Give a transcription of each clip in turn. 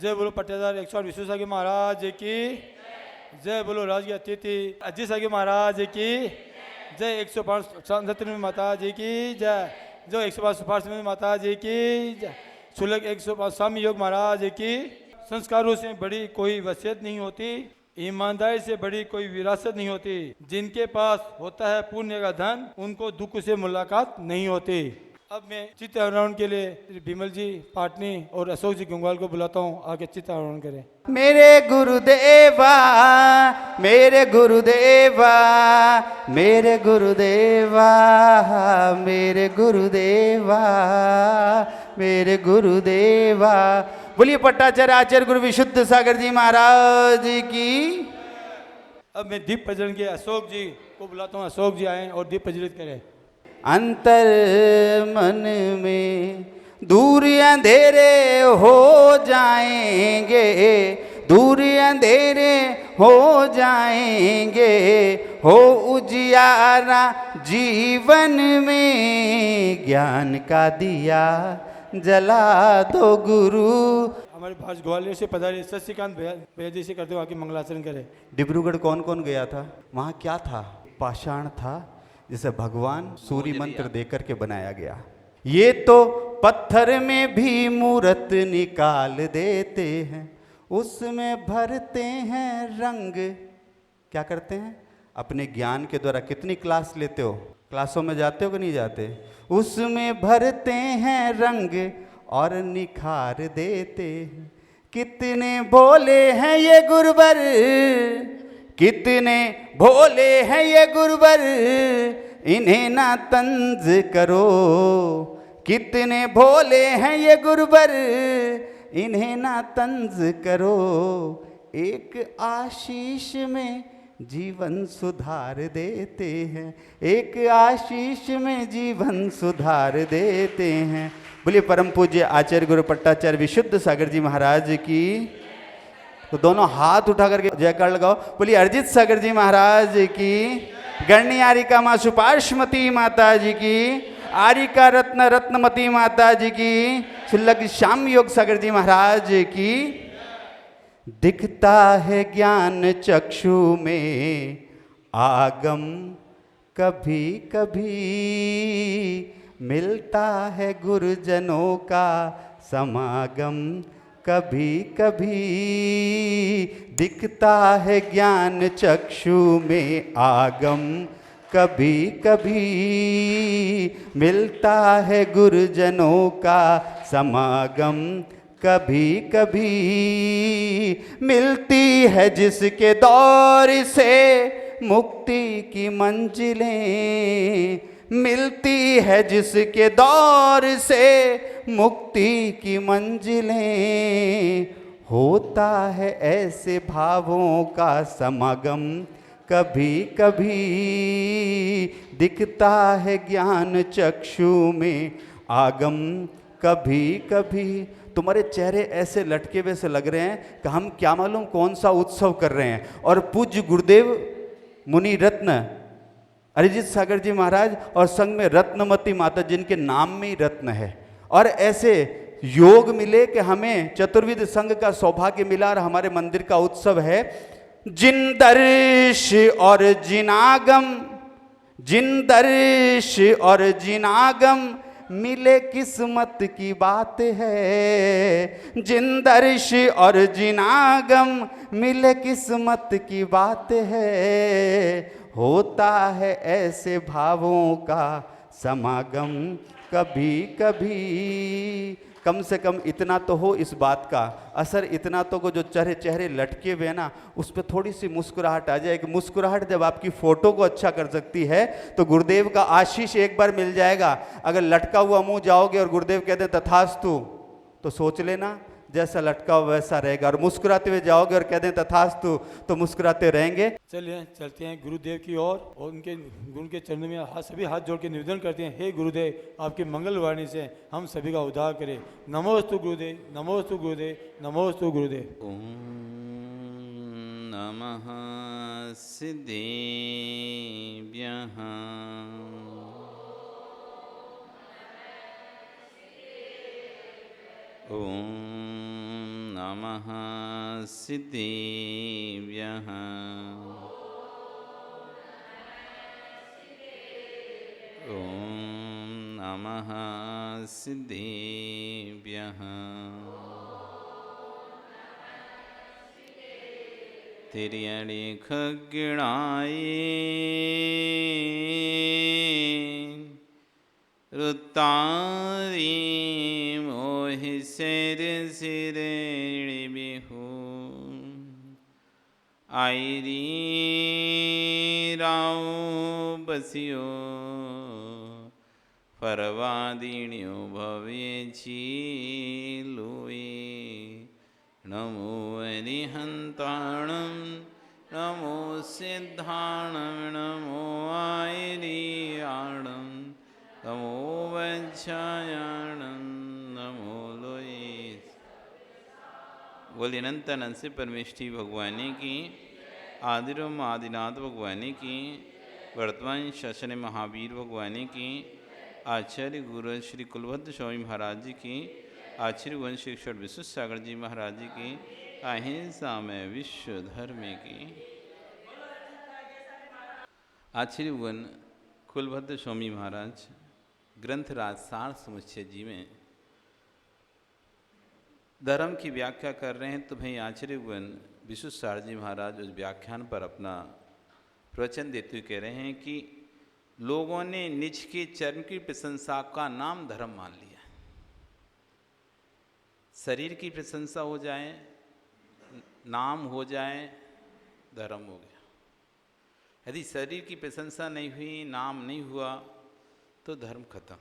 जय बोलो पट्टेदार 108 विश्व सागी महाराज की जय। बोलो राजकीय अतिथि अजीत सागी महाराज की जय। 105 सतरंगी माता जी की जय। जो 105 सुपार माता जी की जय। शुल्क 105 स्वामी योग महाराज की। संस्कारों से बड़ी कोई वसीयत नहीं होती, ईमानदारी से बड़ी कोई विरासत नहीं होती। जिनके पास होता है पुण्य का धन, उनको दुख से मुलाकात नहीं होती। अब मैं चित्त आरोहण के लिए श्री बिमल जी पाटनी और अशोक जी गंगवाल को बुलाता हूँ, आगे चित्त आरोहण करें। मेरे गुरुदेवा, मेरे गुरुदेवा, मेरे गुरुदेवा, मेरे गुरुदेवा, मेरे गुरुदेवा। बोलिए पट्टाचार्य आचार्य गुरु विशुद्ध सागर जी महाराज की। अब मैं दीप प्रज्वलन के अशोक जी को बुलाता हूँ, अशोक जी आए और दीप प्रज्वलित करें। अंतर मन में दूर अंधेरे हो जाएंगे, दूर अंधेरे हो जाएंगे, हो उजियारा जीवन में, ज्ञान का दिया जला दो गुरु। हमारे पास ग्वालियर से पधारे शशिकांत भैया जी से करते हुए आके मंगलाचरण करें। डिब्रूगढ़ कौन कौन गया था? वहाँ क्या था? पाषाण था जिसे भगवान सूर्य मंत्र देकर के बनाया गया। ये तो पत्थर में भी मूर्त निकाल देते हैं, उसमें भरते हैं रंग। क्या करते हैं? अपने ज्ञान के द्वारा कितनी क्लास लेते हो? क्लासों में जाते हो कि नहीं जाते? उसमें भरते हैं रंग और निखार देते हैं। कितने भोले हैं ये गुरुवर, कितने भोले हैं ये गुरुवर, इन्हें ना तंज करो। कितने भोले हैं ये गुरुवर, इन्हें ना तंज करो। एक आशीष में जीवन सुधार देते हैं, एक आशीष में जीवन सुधार देते हैं। बोलिए परम पूज्य आचार्य गुरु पट्टाचार्य विशुद्ध सागर जी महाराज की। तो दोनों हाथ उठा करके जयकार लगाओ। बोलिए अरिजीत सागर जी महाराज की। गणनी आरिका माँ सुपार्श्वती माता जी की। आरिका रत्न रत्नमती माता जी की। शुल्लक श्याम योग सागर जी महाराज की। दिखता है ज्ञान चक्षु में आगम कभी कभी, मिलता है गुरुजनों का समागम कभी कभी। दिखता है ज्ञान चक्षु में आगम कभी कभी, मिलता है गुरुजनों का समागम कभी कभी। मिलती है जिसके दौर से मुक्ति की मंजिलें, मिलती है जिसके दौर से मुक्ति की मंजिलें। होता है ऐसे भावों का समागम कभी कभी। दिखता है ज्ञान चक्षु में आगम कभी कभी। तुम्हारे चेहरे ऐसे लटके हुए से लग रहे हैं कि हम क्या मालूम कौन सा उत्सव कर रहे हैं। और पूज्य गुरुदेव मुनि रत्न अरिजीत सागर जी महाराज और संग में रत्नमती माता, जिनके नाम में ही रत्न है। और ऐसे योग मिले कि हमें चतुर्विध संघ का सौभाग्य मिला और हमारे मंदिर का उत्सव है। जिन दर्श और जिनागम, जिन दर्श और जिनागम मिले किस्मत की बात है। जिन दर्श और जिनागम मिले किस्मत की बात है। होता है ऐसे भावों का समागम कभी कभी। कम से कम इतना तो हो इस बात का असर, इतना तो को जो चेहरे लटके हुए ना, उस पर थोड़ी सी मुस्कुराहट आ जाए। कि मुस्कुराहट जब आपकी फोटो को अच्छा कर सकती है तो गुरुदेव का आशीष एक बार मिल जाएगा। अगर लटका हुआ मुंह जाओगे और गुरुदेव कहते तथास्तु, तो सोच लेना जैसा लटका हुआ वैसा रहेगा। और मुस्कुराते हुए जाओगे और कह दें तथास्तु, तो मुस्कुराते रहेंगे। चलिए चलते हैं गुरुदेव की ओर और उनके गुरु के चरणों में सभी हाथ जोड़ के निवेदन करते हैं, हे गुरुदेव आपकी मंगलवाणी से हम सभी का उद्धार करें। नमोस्तु गुरुदेव, नमोस्तु गुरुदेव, नमोस्तु गुरुदेव। ओम नमः सिद्धेभ्यः। ओम नमः सिद्धेभ्यः ॐ नमः सिद्धेभ्यः तिर्यणि खग्गिणाय रुत्तारी मोहि सिर सिरेणि बिहु आईरी राव बसियो परवादिन्यो भवे लुई नमो अरिहन्ताणं नमो सिद्धाणं नमो आयरियाणं नमो वज्रायाणं नमो लोये। बोलिए अनंत अनंत से परमेष्ठी भगवानी की, आदिरम आदिनाथ भगवानी की, वर्तमान शासन महावीर भगवानी की, आचार्य गुरु श्री कुलभद्र स्वामी महाराज जी की, आचार्य वंश श्री विश्व सागर जी महाराज जी की, अहिंसा में विश्व धर्म की। आचार्य वन कुलभद्र स्वामी महाराज ग्रंथराज सार समुच्चय जी में धर्म की व्याख्या कर रहे हैं। तो भाई आचार्य वन विश्व सागर जी महाराज उस व्याख्यान पर अपना प्रवचन देते हुए कह रहे हैं कि लोगों ने निज के चरण की प्रशंसा का नाम धर्म मान लिया। शरीर की प्रशंसा हो जाए, नाम हो जाए, धर्म हो गया। यदि शरीर की प्रशंसा नहीं हुई, नाम नहीं हुआ, तो धर्म खत्म।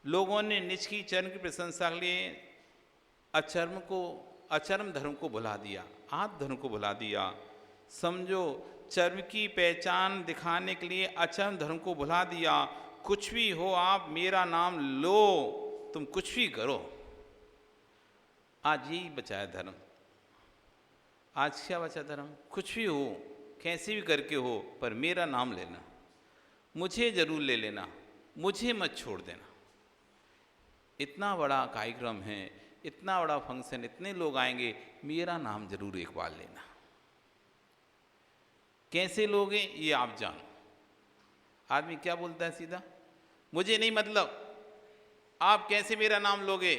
लोगों ने निज की चरण की प्रशंसा के लिए अचर्म धर्म को भुला दिया, आत्म धर्म को भुला दिया। समझो, चर्म की पहचान दिखाने के लिए अचर्म धर्म को भुला दिया। कुछ भी हो, आप मेरा नाम लो, तुम कुछ भी करो। आज यही बचा है धर्म। आज क्या बचा धर्म? कुछ भी हो, कैसे भी करके हो, पर मेरा नाम लेना, मुझे जरूर ले लेना, मुझे मत छोड़ देना। इतना बड़ा कार्यक्रम है, इतना बड़ा फंक्शन, इतने लोग आएंगे, मेरा नाम जरूर एक बार लेना। कैसे लोगे ये आप जानो। आदमी क्या बोलता है सीधा, मुझे नहीं मतलब, आप कैसे मेरा नाम लोगे।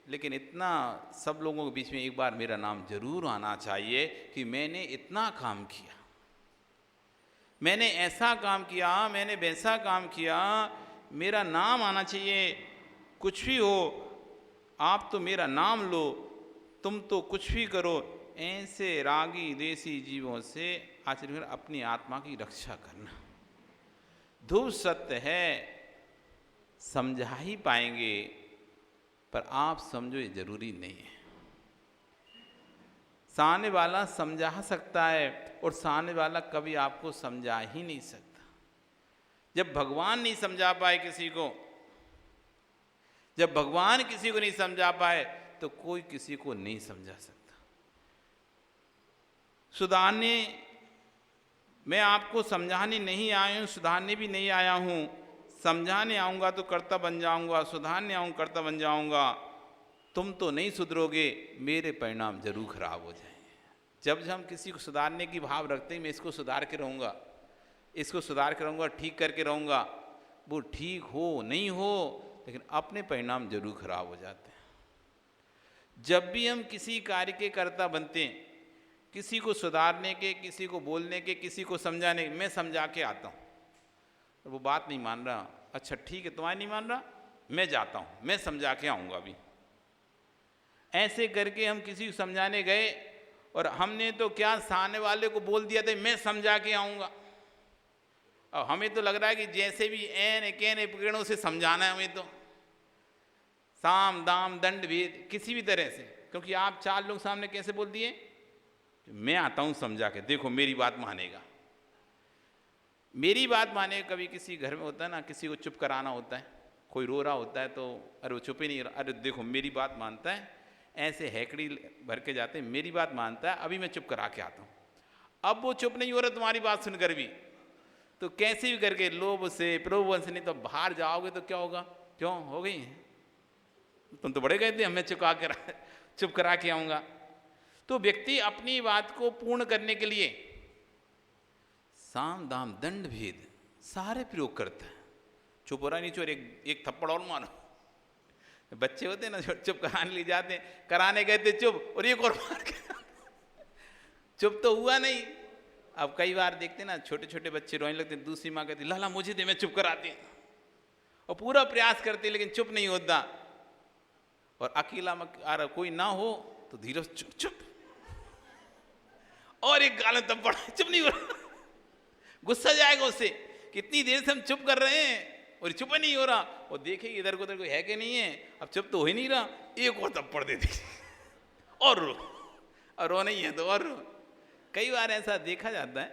लेकिन इतना सब लोगों के बीच में एक बार मेरा नाम जरूर आना चाहिए कि मैंने इतना काम किया, मैंने ऐसा काम किया, मैंने वैसा काम किया, मेरा नाम आना चाहिए। कुछ भी हो, आप तो मेरा नाम लो, तुम तो कुछ भी करो। ऐसे रागी देसी जीवों से आचरण अपनी आत्मा की रक्षा करना। ध्रुव सत्य है, समझा ही पाएंगे, पर आप समझो ये जरूरी नहीं है। सामने वाला समझा सकता है और सामने वाला कभी आपको समझा ही नहीं सकता। जब भगवान नहीं समझा पाए किसी को, जब भगवान किसी को नहीं समझा पाए, तो कोई किसी को नहीं समझा सकता। सुधारने, मैं आपको समझाने नहीं आया हूं, सुधारने भी नहीं आया हूं। समझाने आऊँगा तो कर्ता बन जाऊँगा, सुधारने आऊँ कर्ता बन जाऊँगा। तुम तो नहीं सुधरोगे, मेरे परिणाम जरूर खराब हो जाएंगे। जब हम किसी को सुधारने की भाव रखते हैं, मैं इसको सुधार के रहूँगा, इसको सुधार के रहूँगा, ठीक करके रहूँगा, वो ठीक हो नहीं हो, लेकिन अपने परिणाम जरूर खराब हो जाते हैं। जब भी हम किसी कार्य के कर्ता बनते हैं, किसी को सुधारने के, किसी को बोलने के, किसी को समझाने के, मैं समझा के आता हूँ, वो बात नहीं मान रहा, अच्छा ठीक है तुम्हारी नहीं मान रहा, मैं जाता हूँ, मैं समझा के आऊँगा अभी। ऐसे करके हम किसी को समझाने गए और हमने तो क्या सामने वाले को बोल दिया था मैं समझा के आऊँगा। और हमें तो लग रहा है कि जैसे भी एन कैन पकड़ों से समझाना है हमें, तो साम दाम दंड भेद किसी भी तरह से। क्योंकि आप 4 लोग सामने कैसे बोल दिए, मैं आता हूँ समझा के, देखो मेरी बात मानेगा, मेरी बात माने। कभी किसी घर में होता है ना, किसी को चुप कराना होता है, कोई रो रहा होता है तो अरे वो चुप ही नहीं रहा, अरे देखो मेरी बात मानता है, ऐसे हैकड़ी भर के जाते हैं, मेरी बात मानता है, अभी मैं चुप करा के आता हूँ। अब वो चुप नहीं हो रहा तुम्हारी बात सुनकर भी, तो कैसे भी करके लोभ से प्रलोभन से, नहीं तो बाहर जाओगे तो क्या होगा, क्यों हो गई तुम तो बड़े गए थे, हमें चुका के चुप करा के आऊँगा। तो व्यक्ति अपनी बात को पूर्ण करने के लिए साम दाम दंड भेद सारे प्रयोग करता है। चुप हो रहा नहीं, चोर एक थप्पड़ और मारो। बच्चे होते हैं ना, चुप कराने ले जाते हैं, कराने गए थे चुप, और एक और मार के चुप तो हुआ नहीं। अब कई बार देखते ना छोटे छोटे बच्चे रोने लगते हैं, दूसरी माँ कहती लाला मुझे दे, मैं चुप कराती हूँ, और पूरा प्रयास करते लेकिन चुप नहीं होता। और अकेला कोई ना हो तो धीरे से चुप चुप, और एक गाल तब पड़ा, चुप नहीं हो रहा। गुस्सा जाएगा उससे, कितनी देर से हम चुप कर रहे हैं और चुप नहीं हो रहा, और देखे इधर को उधर कोई है कि नहीं है, अब चुप तो हो ही नहीं रहा, एक और तब पड़ देती और रो, और रो नहीं है तो और रो। कई बार ऐसा देखा जाता है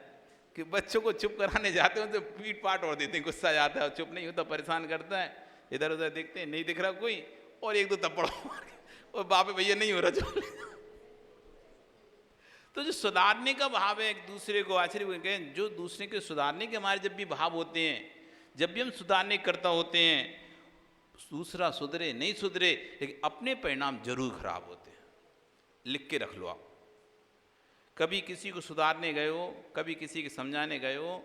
कि बच्चों को चुप कराने जाते हैं तो पीट पाट और देते हैं, गुस्सा जाता है और चुप नहीं होता, परेशान करता है, इधर उधर देखते हैं नहीं दिख रहा कोई, और एक दो थप्पड़ और बाप भैया नहीं हो रहा चुप। तो जो सुधारने का भाव है एक दूसरे को, आश्चर्य कहें, जो दूसरे के सुधारने के हमारे जब भी भाव होते हैं, जब भी हम सुधारने करता होते हैं, दूसरा सुधरे नहीं सुधरे लेकिन अपने परिणाम जरूर खराब होते हैं। लिख के रख लो आप, कभी किसी को सुधारने गए हो, कभी किसी के समझाने गए हो और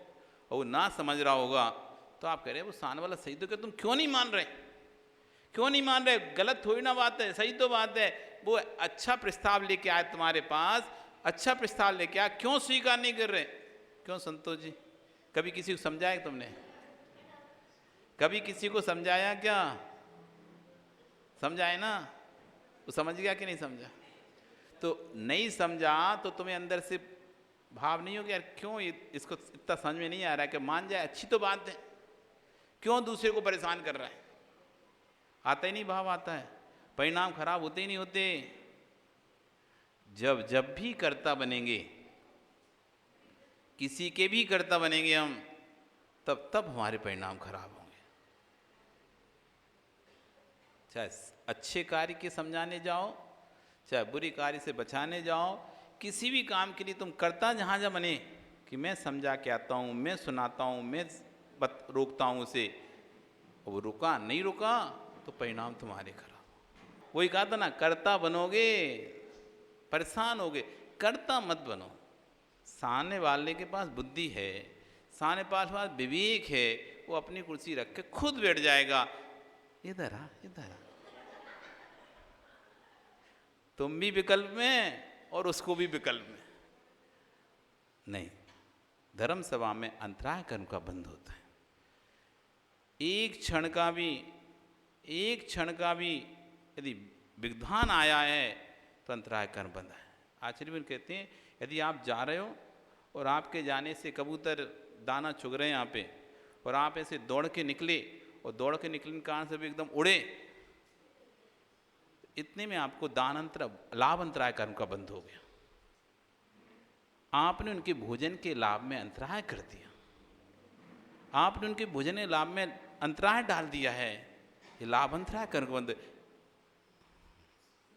वो ना समझ रहा होगा तो आप कह रहे वो सामने वाला सही तो क्या, तुम क्यों नहीं मान रहे, क्यों नहीं मान रहे, गलत थोड़ी ना बात है, सही तो बात है। वो अच्छा प्रस्ताव लेके आए तुम्हारे पास, अच्छा प्रस्ताव लेके आए, क्यों स्वीकार नहीं कर रहे, क्यों संतोष जी? कभी किसी को समझाया तुमने? कभी किसी को समझाया क्या? समझाए ना, वो समझ गया कि नहीं समझा? तो नहीं समझा तो तुम्हें अंदर से भाव नहीं हो गया, यार क्यों इसको इतना समझ में नहीं आ रहा है कि मान जाए, अच्छी तो बात है, क्यों दूसरे को परेशान कर रहा है? आता ही नहीं भाव, आता है, परिणाम खराब होते ही नहीं होते। जब भी कर्ता बनेंगे, किसी के भी कर्ता बनेंगे हम, तब हमारे परिणाम खराब होंगे। चाहे अच्छे कार्य के समझाने जाओ, चाहे बुरी कार्य से बचाने जाओ, किसी भी काम के लिए तुम कर्ता जहाँ बने कि मैं समझा के आता हूँ, मैं सुनाता हूँ, मैं रोकता हूँ उसे, वो रुका नहीं रुका तो परिणाम तुम्हारे खराब। वही कहा था ना, कर्ता बनोगे परेशान होगे, कर्ता मत बनो। सामने वाले के पास बुद्धि है, सामने पास विवेक है, वो अपनी कुर्सी रख के खुद बैठ जाएगा, इधर आ इधर आ, तुम भी विकल्प में और उसको भी विकल्प में नहीं। धर्म सभा में अंतराय कर्म का बंध होता है। एक क्षण का भी यदि विद्वान आया है तो अंतराय कर्म बंद है। आचार्य कहते हैं यदि आप जा रहे हो और आपके जाने से कबूतर दाना चुग रहे हैं यहाँ पे, और आप ऐसे दौड़ के निकले और दौड़ के निकलने के कारण से भी एकदम उड़े, इतने में आपको लाभ अंतराय कर्म का बंद हो गया। आपने उनके भोजन के लाभ में अंतराय कर दिया, आपने उनके भोजन के लाभ में अंतराय डाल दिया है, ये लाभ अंतराय कर्म का बंद।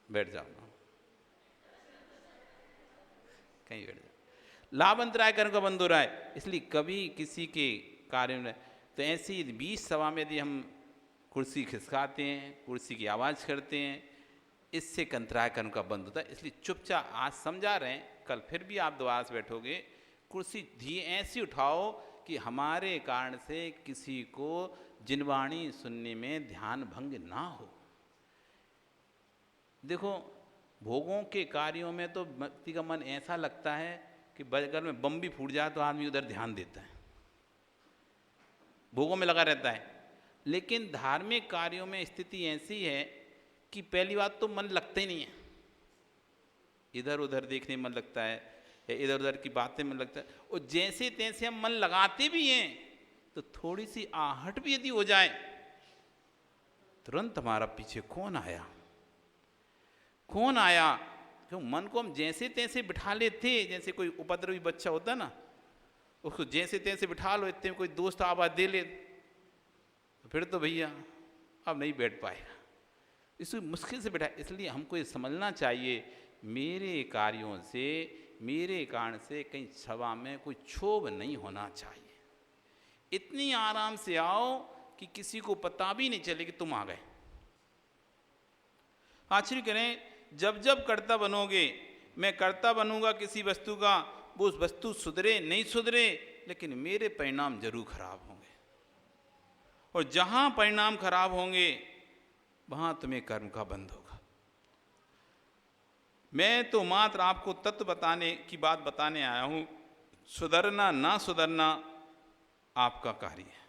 बैठ जाओ कहीं, बैठ जाओ। लाभ अंतराय कर्म का बंद हो रहा है, इसलिए कभी किसी के कार्य में तो ऐसी 20 सभा में यदि हम कुर्सी खिसकाते हैं, कुर्सी की आवाज़ करते हैं, इससे अंतराय कर्म का बंद होता है। इसलिए चुपचाप आज समझा रहे हैं, कल फिर भी आप दोबारा से बैठोगे, कुर्सी ऐसी उठाओ कि हमारे कारण से किसी को जिनवाणी सुनने में ध्यान भंग ना हो। देखो भोगों के कार्यों में तो व्यक्ति का मन ऐसा लगता है कि बगल में बम भी फूट जाए तो आदमी उधर ध्यान देता है, भोगों में लगा रहता है। लेकिन धार्मिक कार्यों में स्थिति ऐसी है कि पहली बात तो मन लगता ही नहीं है, इधर उधर देखने में मन लगता है या इधर उधर की बातें में लगता है, और जैसे तैसे हम मन लगाते भी हैं तो थोड़ी सी आहट भी यदि हो जाए तुरंत हमारा पीछे कौन आया कौन आया। क्यों मन को हम जैसे तैसे बिठा लेते, जैसे कोई उपद्रवी बच्चा होता ना, उसको जैसे तैसे बिठा लो, इतने में कोई दोस्त आवाज दे ले तो फिर तो भैया अब नहीं बैठ पाएगा, इसे मुश्किल से बैठा। इसलिए हमको ये समझना चाहिए मेरे कार्यों से, मेरे कारण से कहीं सभा में कोई क्षोभ नहीं होना चाहिए। इतनी आराम से आओ कि किसी को पता भी नहीं चले कि तुम आ गए। आश्चर्य करें जब जब कर्ता बनोगे, मैं कर्ता बनूंगा किसी वस्तु का, वो उस वस्तु सुधरे नहीं सुधरे, लेकिन मेरे परिणाम जरूर खराब होंगे। और जहां परिणाम खराब होंगे वहां तुम्हें कर्म का बंध होगा। मैं तो मात्र आपको तत्व बताने की बात बताने आया हूं। सुधरना ना सुधरना आपका कार्य है।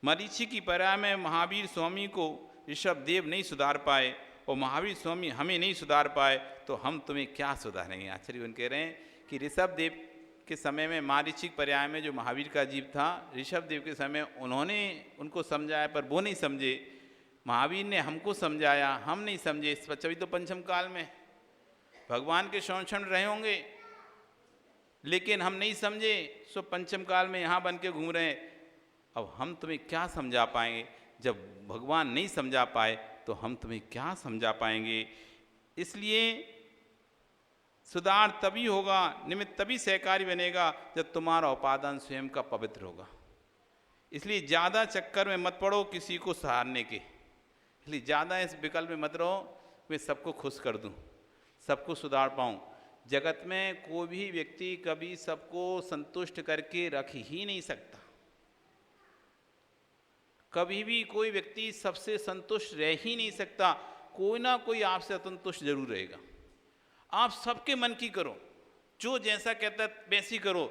मरीचि की पर्याय में महावीर स्वामी को ऋषभ देव नहीं सुधार पाए और महावीर स्वामी हमें नहीं सुधार पाए, तो हम तुम्हें क्या सुधारेंगे। आचार्य कह रहे हैं कि ऋषभ देव के समय में मारीचिक पर्याय में जो महावीर का जीव था, ऋषभ देव के समय उन्होंने उनको समझाया पर वो नहीं समझे। महावीर ने हमको समझाया, हम नहीं समझे। इस अभी तो पंचम काल में भगवान के संरक्षण रहे होंगे, लेकिन हम नहीं समझे, सो पंचम काल में यहाँ बन के घूम रहे हैं। अब हम तुम्हें क्या समझा पाएंगे। जब भगवान नहीं समझा पाए तो हम तुम्हें क्या समझा पाएंगे। इसलिए सुधार तभी होगा, निमित्त तभी सहकारी बनेगा जब तुम्हारा उपादान स्वयं का पवित्र होगा। इसलिए ज़्यादा चक्कर में मत पड़ो किसी को सहारने के। इसलिए ज़्यादा इस विकल्प में मत रहो मैं सबको खुश कर दूं, सबको सुधार पाऊं। जगत में कोई भी व्यक्ति कभी सबको संतुष्ट करके रख ही नहीं सकता। कभी भी कोई व्यक्ति सबसे संतुष्ट रह ही नहीं सकता। कोई ना कोई आपसे असंतुष्ट जरूर रहेगा। आप सबके मन की करो, जो जैसा कहता है वैसी करो,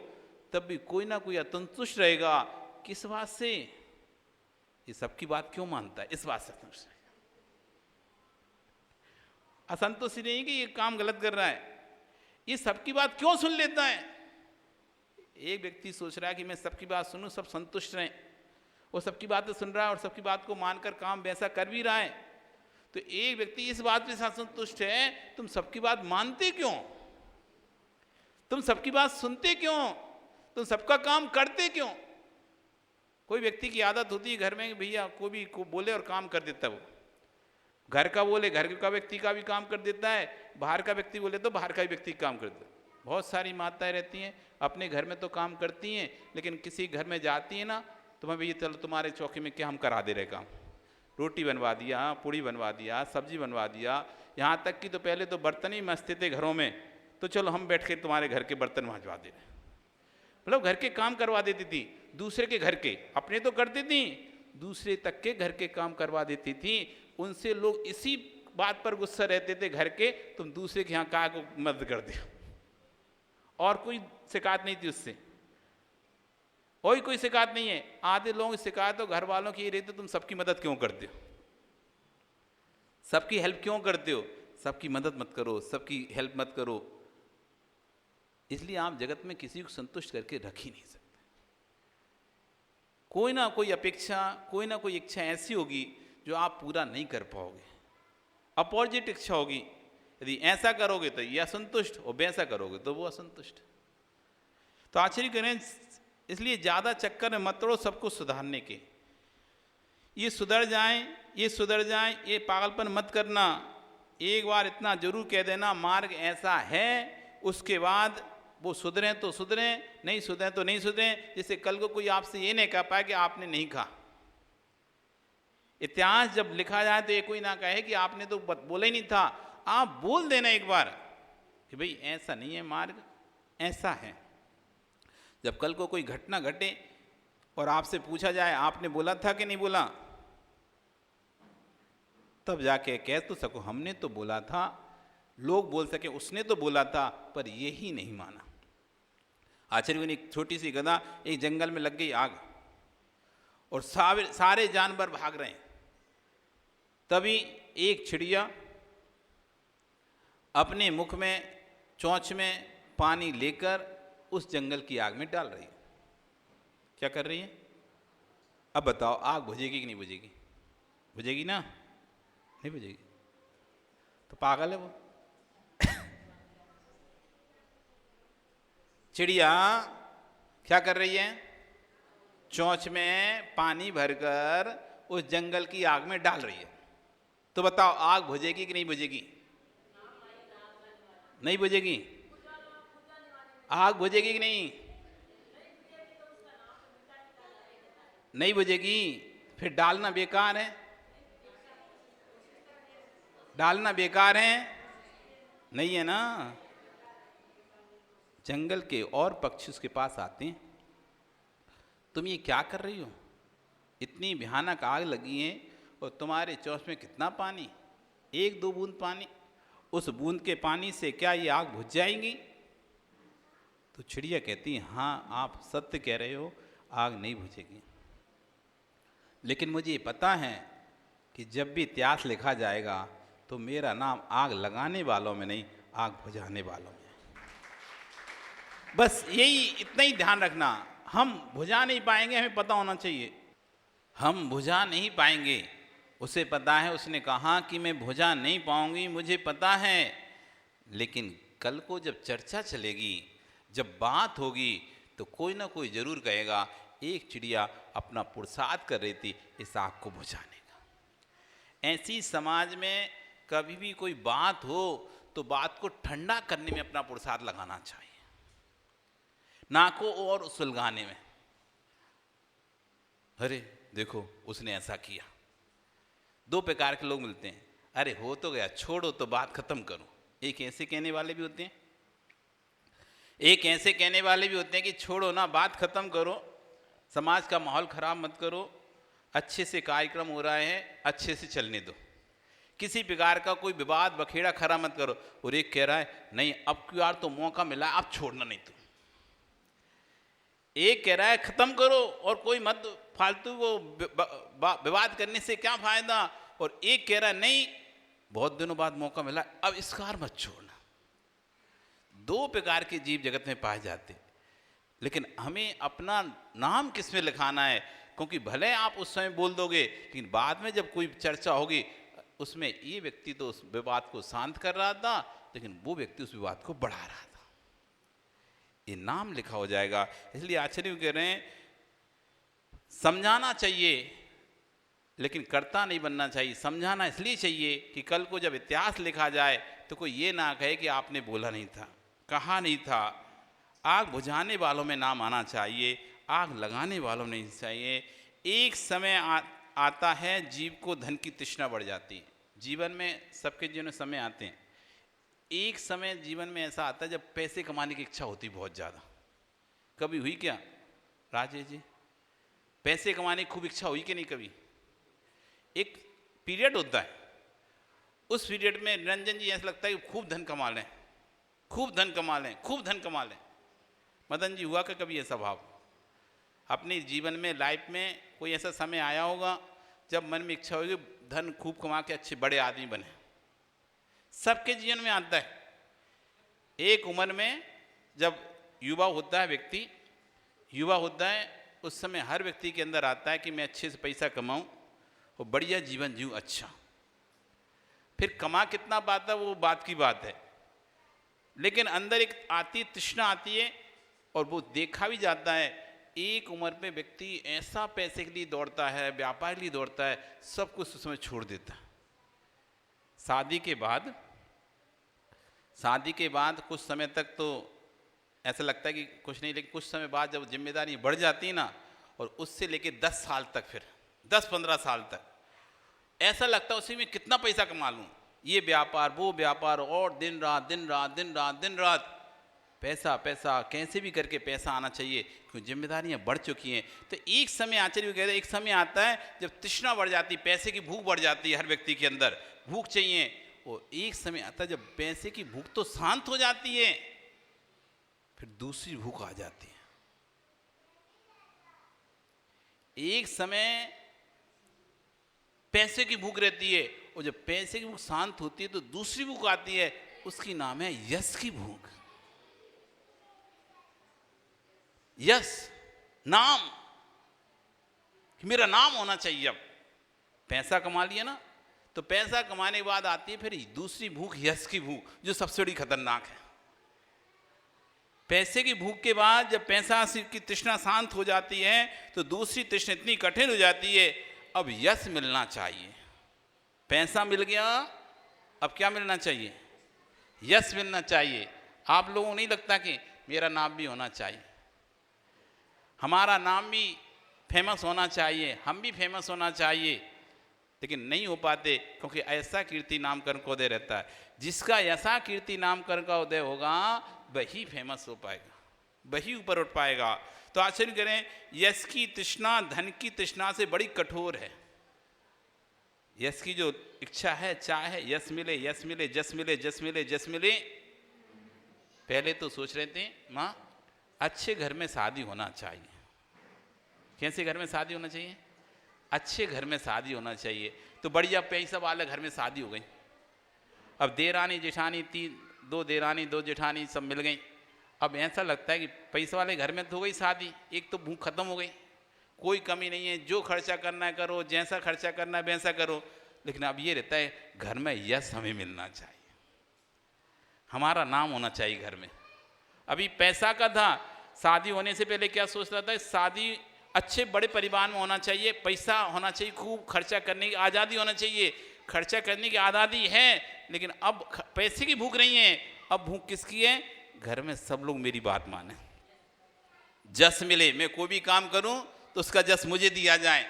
तब भी कोई ना कोई असंतुष्ट रहेगा। किस बात से? ये सबकी बात क्यों मानता है, इस बात से असंतुष्ट रहेगा। असंतुष्ट नहीं कि ये काम गलत कर रहा है, ये सबकी बात क्यों सुन लेता है। एक व्यक्ति सोच रहा है कि मैं सबकी बात सुनूं, सब संतुष्ट रहें, वो सबकी बातें सुन रहा है और सबकी बात को मानकर काम वैसा कर भी रहा है। तो एक व्यक्ति इस बात पे संतुष्ट है, तुम सबकी बात मानते क्यों, तुम सबकी बात सुनते क्यों, तुम सबका काम करते क्यों। कोई व्यक्ति की आदत होती है घर में भैया कोई भी को बोले और काम कर देता है। वो घर का बोले घर का व्यक्ति का भी काम कर देता है, बाहर का व्यक्ति बोले तो बाहर का भी व्यक्ति काम कर देता है। बहुत सारी माताएं रहती हैं अपने घर में तो काम करती हैं, लेकिन किसी घर में जाती है ना, तुम्हें भैया चलो तुम्हारे चौकी में क्या हम करा दे रहे काम, रोटी बनवा दिया, पूड़ी बनवा दिया, सब्जी बनवा दिया। यहाँ तक कि तो पहले तो बर्तन ही मसते थे घरों में, तो चलो हम बैठ के तुम्हारे घर के बर्तन मंजवा दे रहे। मतलब घर के काम करवा देती थी, दूसरे के घर के, अपने तो करती थी, दूसरे तक के घर के काम करवा देती थी। उनसे लोग इसी बात पर गुस्सा रहते थे घर के, तुम दूसरे के यहाँ कहा को मदद कर दिया। और कोई शिकायत नहीं थी उससे, और कोई शिकायत नहीं है। आधे लोगों की शिकायत तो घर वालों की रहती, तुम सबकी मदद क्यों करते हो, सबकी हेल्प क्यों करते हो, सबकी मदद मत करो, सबकी हेल्प मत करो। इसलिए आप जगत में किसी को संतुष्ट करके रख ही नहीं सकते। कोई ना कोई अपेक्षा, कोई ना कोई इच्छा ऐसी होगी जो आप पूरा नहीं कर पाओगे। अपोजिट इच्छा होगी, यदि ऐसा करोगे तो ये असंतुष्ट और वैसा करोगे तो वो असंतुष्ट। तो आश्चर्य करें, इसलिए ज़्यादा चक्कर में मत पड़ो सबको सुधारने के। ये सुधर जाएं, ये सुधर जाएं, ये पागलपन मत करना। एक बार इतना जरूर कह देना मार्ग ऐसा है, उसके बाद वो सुधरें तो सुधरें, नहीं सुधरें तो नहीं सुधरें। जैसे कल को कोई आपसे ये नहीं कह पाए कि आपने नहीं कहा। इतिहास जब लिखा जाए तो ये कोई ना कहे कि आपने तो बोला ही नहीं था। आप बोल देना एक बार कि भाई ऐसा नहीं है, मार्ग ऐसा है। जब कल को कोई घटना घटे और आपसे पूछा जाए आपने बोला था कि नहीं बोला, तब जाके कह तो सको हमने तो बोला था। लोग बोल सके उसने तो बोला था पर ये ही नहीं माना। आचार्य ने एक छोटी सी गधा, एक जंगल में लग गई आग और सारे जानवर भाग रहे हैं। तभी एक चिड़िया अपने मुख में चोंच में पानी लेकर उस जंगल की आग में डाल रही है। क्या कर रही है? अब बताओ आग बुझेगी कि नहीं बुझेगी? बुझेगी ना? नहीं बुझेगी तो पागल है वो। चिड़िया क्या कर रही है? चोंच में पानी भरकर उस जंगल की आग में डाल रही है। तो बताओ आग बुझेगी कि नहीं बुझेगी? नहीं बुझेगी। आग बुझेगी कि नहीं? नहीं बुझेगी। फिर डालना बेकार है, डालना बेकार है। नहीं है ना। जंगल के और पक्षी उसके पास आते हैं, तुम ये क्या कर रही हो, इतनी भयानक आग लगी है और तुम्हारे चोंच में कितना पानी, एक दो बूंद पानी, उस बूंद के पानी से क्या ये आग बुझ जाएंगी? तो चिड़िया कहती है हाँ आप सत्य कह रहे हो, आग नहीं बुझेगी, लेकिन मुझे ये पता है कि जब भी इतिहास लिखा जाएगा तो मेरा नाम आग लगाने वालों में नहीं, आग बुझाने वालों में। बस यही, इतना ही ध्यान रखना। हम बुझा नहीं पाएंगे, हमें पता होना चाहिए हम बुझा नहीं पाएंगे। उसे पता है, उसने कहा कि मैं बुझा नहीं पाऊंगी, मुझे पता है, लेकिन कल को जब चर्चा चलेगी, जब बात होगी, तो कोई ना कोई जरूर कहेगा एक चिड़िया अपना पुरुषार्थ कर रही थी इस आग को बुझाने का। ऐसी समाज में कभी भी कोई बात हो तो बात को ठंडा करने में अपना पुरुषार्थ लगाना चाहिए, ना को और सुलगाने में। अरे देखो उसने ऐसा किया। दो प्रकार के लोग मिलते हैं, अरे हो तो गया छोड़ो तो बात खत्म करो। एक ऐसे कहने वाले भी होते हैं, एक ऐसे कहने वाले भी होते हैं कि छोड़ो ना, बात खत्म करो, समाज का माहौल खराब मत करो, अच्छे से कार्यक्रम हो रहा है अच्छे से चलने दो, किसी प्रकार का कोई विवाद बखेड़ा खड़ा मत करो। और एक कह रहा है नहीं अब की बार तो मौका मिला, अब छोड़ना नहीं। तो एक कह रहा है खत्म करो और कोई मत फालतू वो विवाद करने से क्या फायदा, और एक कह रहा है नहीं बहुत दिनों बाद मौका मिला, अब इस बार मत छोड़ना। दो प्रकार के जीव जगत में पाए जाते, लेकिन हमें अपना नाम किस में लिखाना है, क्योंकि भले आप उस समय बोल दोगे, लेकिन बाद में जब कोई चर्चा होगी उसमें ये व्यक्ति तो उस विवाद को शांत कर रहा था, लेकिन वो व्यक्ति उस विवाद को बढ़ा रहा था, ये नाम लिखा हो जाएगा। इसलिए आचार्य कह रहे हैं समझाना चाहिए लेकिन कर्ता नहीं बनना चाहिए। समझाना इसलिए चाहिए कि कल को जब इतिहास लिखा जाए तो कोई ये ना कहे कि आपने बोला नहीं था, कहा नहीं था। आग बुझाने वालों में नाम आना चाहिए, आग लगाने वालों में नहीं चाहिए। एक समय आता है जीव को धन की तृष्णा बढ़ जाती है। जीवन में सबके जीवन में समय आते हैं, एक समय जीवन में ऐसा आता है जब पैसे कमाने की इच्छा होती बहुत ज़्यादा। कभी हुई क्या राजेश जी, पैसे कमाने की खूब इच्छा हुई कि नहीं? कभी एक पीरियड होता है, उस पीरियड में रंजन जी ऐसा लगता है कि खूब धन कमा लें, खूब धन कमा लें, खूब धन कमा लें। मदन जी हुआ क्या कभी ऐसा भाव? अपने जीवन में लाइफ में कोई ऐसा समय आया होगा जब मन में इच्छा होगी धन खूब कमा के अच्छे बड़े आदमी बने? सबके जीवन में आता है। एक उम्र में जब युवा होता है व्यक्ति, युवा होता है, उस समय हर व्यक्ति के अंदर आता है कि मैं अच्छे से पैसा कमाऊं और बढ़िया जीवन जीऊं अच्छा। फिर कमा कितना पाता वो बात की बात है, लेकिन अंदर एक आती तृष्णा आती है और वो देखा भी जाता है। एक उम्र पे व्यक्ति ऐसा पैसे के लिए दौड़ता है, व्यापार के लिए दौड़ता है, सब कुछ उस समय छोड़ देता है। शादी के बाद कुछ समय तक तो ऐसा लगता है कि कुछ नहीं, लेकिन कुछ समय बाद जब जिम्मेदारी बढ़ जाती है ना, और उससे लेके 10 साल तक, फिर 10-15 साल तक ऐसा लगता है उसी में कितना पैसा कमा लूँ, ये व्यापार वो व्यापार, और दिन रात पैसा पैसा, कैसे भी करके पैसा आना चाहिए, क्योंकि जिम्मेदारियां बढ़ चुकी हैं। तो एक समय आचार्य भी कहते हैं, एक समय आता है जब तृष्णा बढ़ जाती है, पैसे की भूख बढ़ जाती है, हर व्यक्ति के अंदर भूख चाहिए। और एक समय आता है जब पैसे की भूख तो शांत हो जाती है, फिर दूसरी भूख आ जाती है। एक समय पैसे की भूख रहती है, और जब पैसे की भूख शांत होती है तो दूसरी भूख आती है, उसकी नाम है यश की भूख। यश, नाम, कि मेरा नाम होना चाहिए। अब पैसा कमा लिया ना, तो पैसा कमाने के बाद आती है फिर दूसरी भूख, यश की भूख, जो सबसे बड़ी खतरनाक है। पैसे की भूख के बाद जब पैसा की तृष्णा शांत हो जाती है तो दूसरी तृष्णा इतनी कठिन हो जाती है, अब यश मिलना चाहिए। पैसा मिल गया, अब क्या मिलना चाहिए? यश मिलना चाहिए। आप लोगों को नहीं लगता कि मेरा नाम भी होना चाहिए, हमारा नाम भी फेमस होना चाहिए, हम भी फेमस होना चाहिए? लेकिन नहीं हो पाते, क्योंकि ऐसा कीर्ति नामकरण का उदय रहता है। जिसका ऐसा कीर्ति नामकरण का उदय होगा वही फेमस हो पाएगा, वही ऊपर उठ पाएगा। तो आश्चर्य करें, यश की तृष्णा धन की तृष्णा से बड़ी कठोर है। यश की जो इच्छा है, चाह है, यश मिले, यश मिले, जस मिले, जस मिले, जस मिले। पहले तो सोच रहे थे माँ अच्छे घर में शादी होना चाहिए। कैसे घर में शादी होना चाहिए? अच्छे घर में शादी होना चाहिए। तो बढ़िया पैसा वाले घर में शादी हो गई। अब देरानी जेठानी, दो देरानी दो जेठानी सब मिल गई। अब ऐसा लगता है कि पैसे वाले घर में तो हो गई शादी, एक तो भूख खत्म हो गई, कोई कमी नहीं है, जो खर्चा करना है करो, जैसा खर्चा करना है वैसा करो। लेकिन अब ये रहता है घर में यश हमें मिलना चाहिए, हमारा नाम होना चाहिए घर में। अभी पैसा का था, शादी होने से पहले क्या सोच रहा था, शादी अच्छे बड़े परिवार में होना चाहिए, पैसा होना चाहिए, खूब खर्चा करने की आज़ादी होना चाहिए। खर्चा करने की आज़ादी है, लेकिन अब पैसे की भूख नहीं है। अब भूख किसकी है? घर में सब लोग मेरी बात माने, जस मिले। मैं कोई भी काम करूं तो उसका जस मुझे दिया जाए,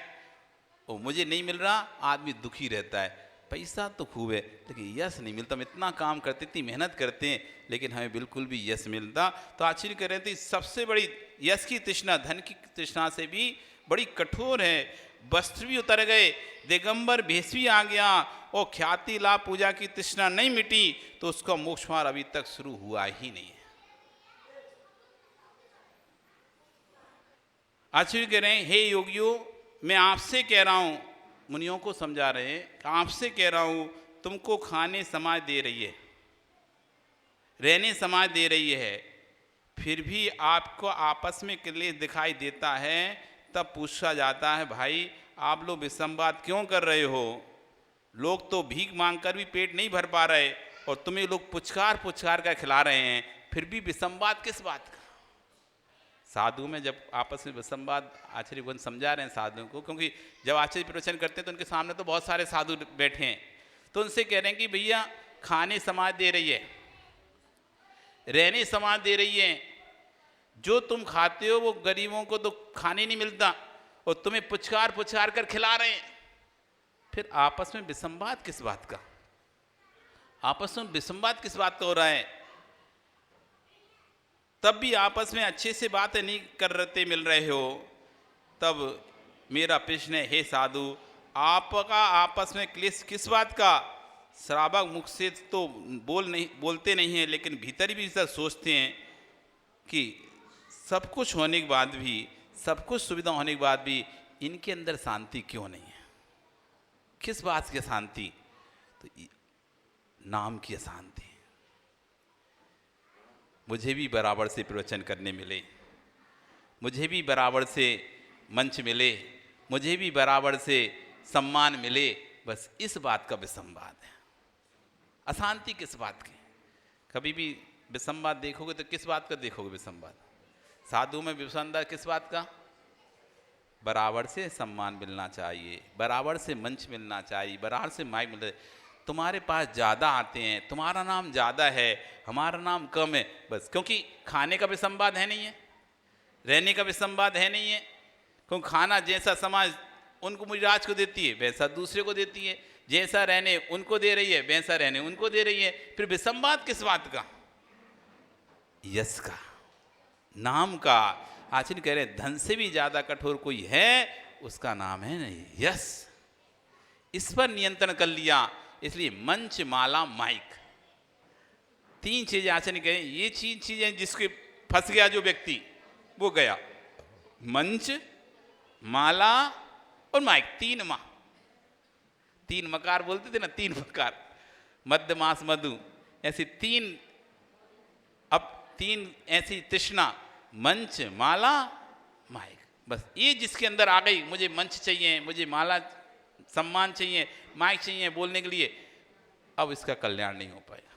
और मुझे नहीं मिल रहा, आदमी दुखी रहता है। पैसा तो खूब है, लेकिन यश नहीं मिलता। हम इतना काम करते, इतनी मेहनत करते हैं, लेकिन हमें बिल्कुल भी यश मिलता। तो आश्चर्य कर रहे थे, सबसे बड़ी यश की तृष्णा धन की तृष्णा से भी बड़ी कठोर है। वस्त्र भी उतर गए, दिगंबर भेष भी आ गया, और ख्याति लाभ पूजा की तृष्णा नहीं मिटी, तो उसका मोक्ष मार्ग अभी तक शुरू हुआ ही नहीं है। आश्चर्य कह रहे हैं, हे योगियों, मैं आपसे कह रहा हूं, मुनियों को समझा रहे हैं, आपसे कह रहा हूं, तुमको खाने समाज दे रही है, रहने समाज दे रही है, फिर भी आपको आपस में क्लेश दिखाई देता है। तब पूछा जाता है, भाई आप लोग विसंवाद क्यों कर रहे हो? लोग तो भीख मांगकर भी पेट नहीं भर पा रहे, और तुम्हें लोग पुचकार पुचकार कर खिला रहे हैं, फिर भी विसंवाद किस बात का? साधु में जब आपस में विसंवाद, आचार्य भगवान समझा रहे हैं साधुओं को, क्योंकि जब आचार्य प्रवचन करते हैं तो उनके सामने तो बहुत सारे साधु बैठे हैं, तो उनसे कह रहे हैं कि भैया खाने समाज दे रही है, रहने समाज दे रही है, जो तुम खाते हो वो गरीबों को तो खाने नहीं मिलता, और तुम्हें पुचकार पुचकार कर खिला रहे हैं, फिर आपस में विसंवाद किस बात का? आपस में विसंवाद किस बात का हो रहा है? तब भी आपस में अच्छे से बातें नहीं कर रहे, मिल रहे हो। तब मेरा प्रश्न है, हे साधु, आपका आपस में क्लेश किस बात का? श्रावक मुख से तो बोलते नहीं हैं, लेकिन भीतर भी सब सोचते हैं कि सब कुछ होने के बाद भी, सब कुछ सुविधा होने के बाद भी इनके अंदर शांति क्यों नहीं है? किस बात की शांति? तो नाम की अशांति। मुझे भी बराबर से प्रवचन करने मिले, मुझे भी बराबर से मंच मिले, मुझे भी बराबर से सम्मान मिले, बस इस बात का विसंवाद है। अशांति किस बात की? कभी भी विसंवाद देखोगे तो किस बात का देखोगे विसंवाद? साधु में विसंवाद किस बात का? बराबर से सम्मान मिलना चाहिए, बराबर से मंच मिलना चाहिए, बराबर से माइक मिलना चाहिए। तुम्हारे पास ज़्यादा आते हैं, तुम्हारा नाम ज़्यादा है, हमारा नाम कम है, बस। क्योंकि खाने का भी संवाद है नहीं है, रहने का भी संवाद है नहीं है। क्योंकि खाना जैसा समाज उनको मुराज को देती है, वैसा दूसरे को देती है। जैसा रहने उनको दे रही है, वैसा रहने उनको दे रही है। फिर विसंवाद किस बात का? यश का, नाम का। आचार्य कह रहे हैं, धन से भी ज़्यादा कठोर कोई है, उसका नाम है नहीं यश। इस पर नियंत्रण कर लिया, इसलिए मंच, माला, माइक, तीन चीजें आचार्य कह रहे हैं। ये चीजें जिसके फंस गया जो व्यक्ति, वो गया। मंच, माला और माइक, तीन मकार बोलते थे ना, तीन मकार, मध्य मास मधु, ऐसी तीन। अब तीन ऐसी तृष्णा, मंच, माला, माइक, बस ये जिसके अंदर आ गई, मुझे मंच चाहिए, मुझे माला सम्मान चाहिए, माइक चाहिए बोलने के लिए, अब इसका कल्याण नहीं हो पाएगा।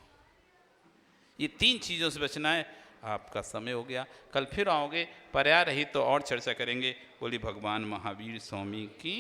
ये तीन चीज़ों से बचना है। आपका समय हो गया, कल फिर आओगे, पर्याय रही तो और चर्चा करेंगे। बोली भगवान महावीर स्वामी की।